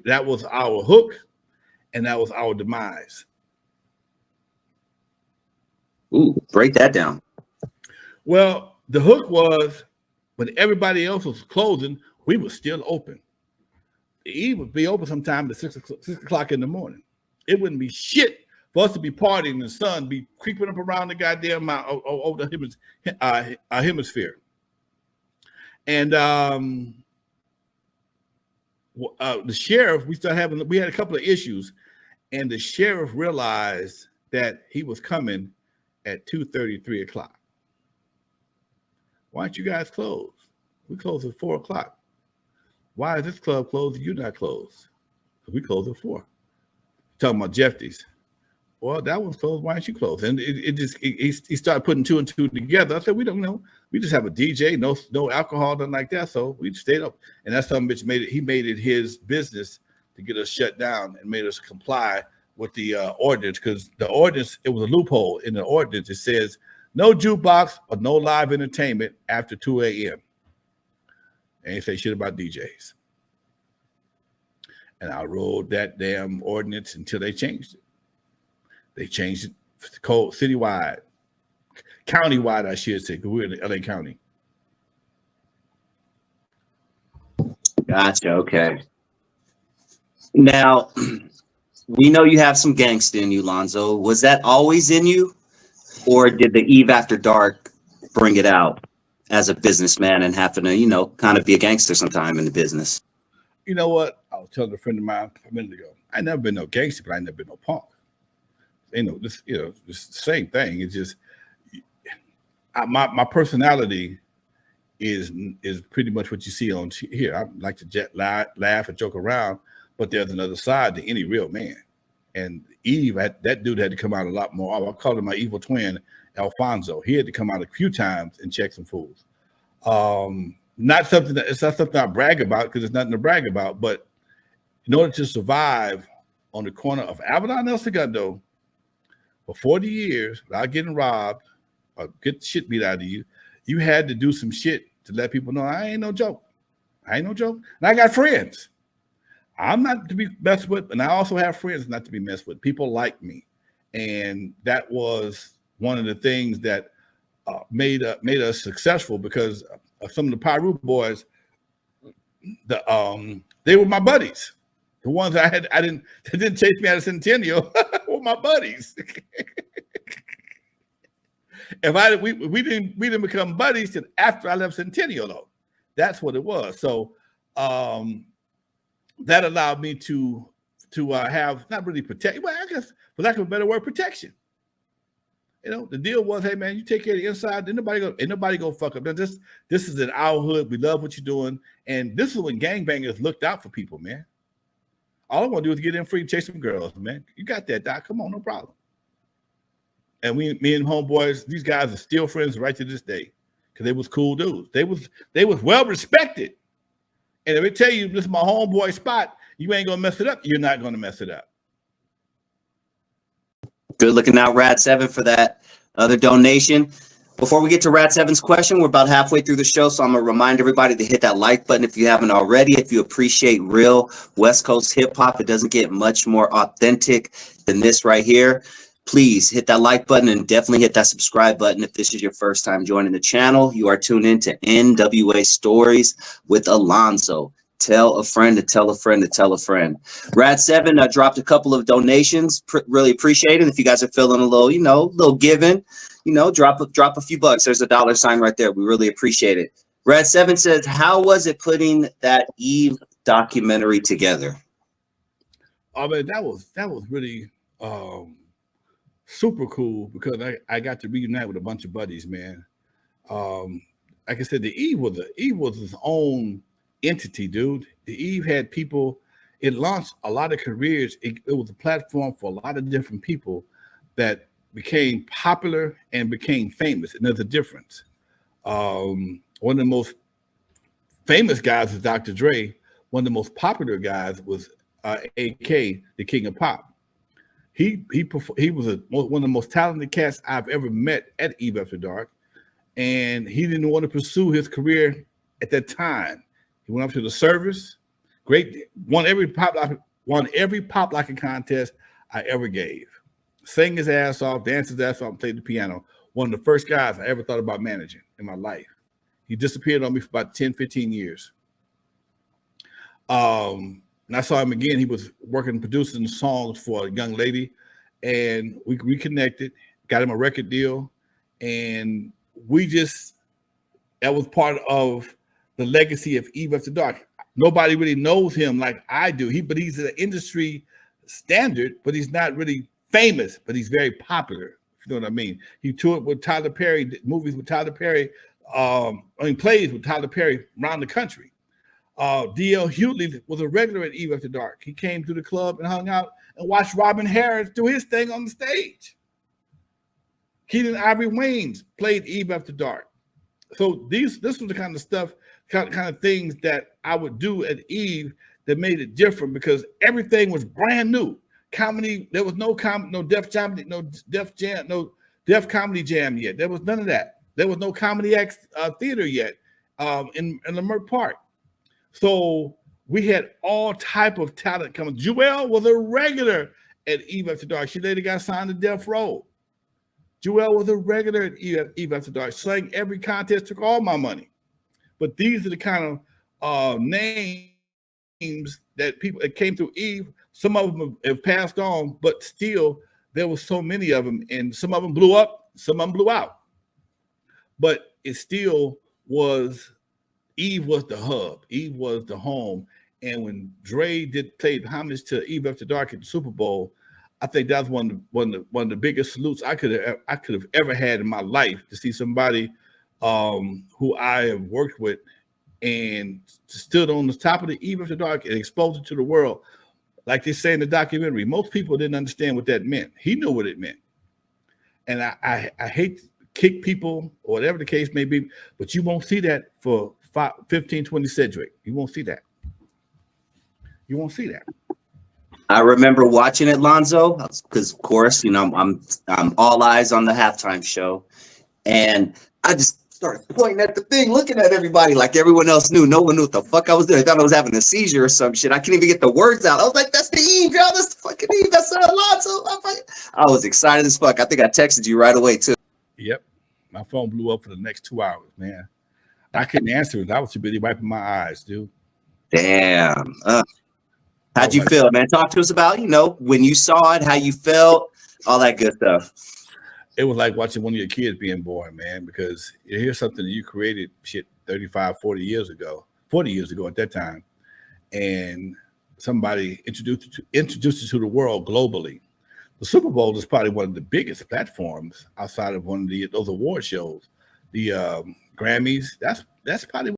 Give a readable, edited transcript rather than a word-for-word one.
that was our hook, and that was our demise. Ooh, break that down. Well, the hook was when everybody else was closing, we were still open. The E would be open sometime at 6 o'clock in the morning. It wouldn't be shit for us to be partying in the sun, be creeping up around the goddamn over the hemisphere. And the sheriff, we had a couple of issues, and the sheriff realized that he was coming at 2:30, 3 o'clock. Why aren't you guys closed? We close at 4 o'clock. Why is this club closed and you're not closed? We close at 4. Talking about Jeffy's. Well, that one's closed. Why aren't you closed? And he started putting 2 and 2 together. I said, we don't know. We just have a DJ, no alcohol, nothing like that. So we just stayed up. And that's some bitch he made it his business to get us shut down and made us comply with the ordinance, because the ordinance, it was a loophole in the ordinance. It says no jukebox or no live entertainment after 2 a.m. Ain't say shit about DJs. And I rode that damn ordinance until they changed it. They changed it code citywide, countywide, I should say, because we're in LA County. Gotcha. Okay. Now, we know you have some gangsta in you, Lonzo. Was that always in you, or did the Eve After Dark bring it out as a businessman and having to, kind of be a gangster sometime in the business? You know what? I was telling a friend of mine a minute ago. I never been no gangster, but I never been no punk. This the same thing. It's just my personality is pretty much what you see on here. I like to laugh and joke around, but there's another side to any real man. And Eve, that dude had to come out a lot more. I call him my evil twin, Alfonso. He had to come out a few times and check some fools. Not something I brag about, because it's nothing to brag about. But in order to survive on the corner of Avalon and El Segundo for 40 years without getting robbed or get shit beat out of you, you had to do some shit to let people know I ain't no joke. I ain't no joke. And I got friends. I'm not to be messed with, and I also have friends not to be messed with. People like me. And that was one of the things that made us successful, because some of the Pyru boys, they were my buddies. The ones that didn't chase me out of Centennial were my buddies. We didn't become buddies till after I left Centennial, though. That's what it was. So that allowed me to have not really protect. Well, I guess for lack of a better word, protection. The deal was, hey man, you take care of the inside. Ain't nobody go fuck up. Now, this is in our hood. We love what you're doing, and this is when gangbangers looked out for people, man. All I want to do is get in free, chase some girls, man. You got that, Doc? Come on, no problem. And me and homeboys, these guys are still friends right to this day, because they was cool dudes. They was well respected. And if I tell you this is my homeboy spot, you ain't gonna mess it up. You're not gonna mess it up. Good looking out, Rat 7, for that other donation. Before we get to Rat 7's question, we're about halfway through the show, so I'm going to remind everybody to hit that like button if you haven't already. If you appreciate real West Coast hip-hop, it doesn't get much more authentic than this right here. Please hit that like button and definitely hit that subscribe button if this is your first time joining the channel. You are tuned in to N.W.A. Stories with Alonzo. Tell a friend to tell a friend to tell a friend. Rat 7 dropped a couple of donations. Really appreciate it. If you guys are feeling a little, little giving, drop a few bucks. There's a dollar sign right there. We really appreciate it. Rat 7 says, how was it putting that Eve documentary together? Oh man, that was really super cool, because I got to reunite with a bunch of buddies, man. Like I said, the Eve was its own entity, dude. The Eve had people. It launched a lot of careers. It was a platform for a lot of different people that became popular and became famous. And there's a difference. One of the most famous guys was Dr. Dre. One of the most popular guys was AK, the King of Pop. He was one of the most talented cats I've ever met at Eve After Dark, and he didn't want to pursue his career at that time. He went up to the service. Great, won every pop locking contest I ever gave. Sang his ass off, danced his ass off, and played the piano. One of the first guys I ever thought about managing in my life. He disappeared on me for about 10, 15 years. And I saw him again. He was working, producing songs for a young lady, and we reconnected, got him a record deal, and that was part of the legacy of Eve After Dark. Nobody really knows him like I do. But he's an industry standard, but he's not really famous, but he's very popular. If you know what I mean. He toured with Tyler Perry, did movies with Tyler Perry, plays with Tyler Perry around the country. D.L. Hughley was a regular at Eve After Dark. He came to the club and hung out and watched Robin Harris do his thing on the stage. Keaton Ivory Wayans played Eve After Dark. So this was the kind of stuff, kind of things that I would do at Eve that made it different because everything was brand new. Comedy, there was no Def Comedy Jam yet. There was none of that. There was no Comedy X theater yet in Leimert Park. So we had all type of talent coming. Jewel was a regular at Eve After Dark. She later got signed to Death Row. Jewel was a regular at Eve After Dark. Sang every contest, took all my money. But these are the kind of names that people that came through Eve. Some of them have passed on, but still there were so many of them, and some of them blew up, some of them blew out. But it still was, Eve was the hub, Eve was the home. And when Dre played homage to Eve After Dark at the Super Bowl, I think that's one of the biggest salutes I could have ever had in my life, to see somebody who I have worked with and stood on the top of the Eve After Dark and exposed it to the world. Like they say in the documentary, most people didn't understand what that meant. He knew what it meant. And I hate to kick people or whatever the case may be, but you won't see that for 15, 20 Cedric. You won't see that. You won't see that. I remember watching it, Lonzo, because of course, you know, I'm all eyes on the halftime show, and I just started pointing at the thing, looking at everybody like everyone else knew. No one knew what the fuck I was doing. I thought I was having a seizure or some shit. I couldn't even get the words out. I was like, "That's the Eve, girl. That's the fucking Eve. That's Lonzo." I was excited as fuck. I think I texted you right away too. Yep, my phone blew up for the next 2 hours, man. I couldn't answer it. I was too busy wiping my eyes, dude. Damn. How'd you feel, man? Talk to us about, you know, when you saw it, how you felt, all that good stuff. It was like watching one of your kids being born, man, because here's something that you created 35, 40 years ago at that time. And somebody introduced it to the world globally. The Super Bowl is probably one of the biggest platforms outside of one of those award shows. The Grammys, that's probably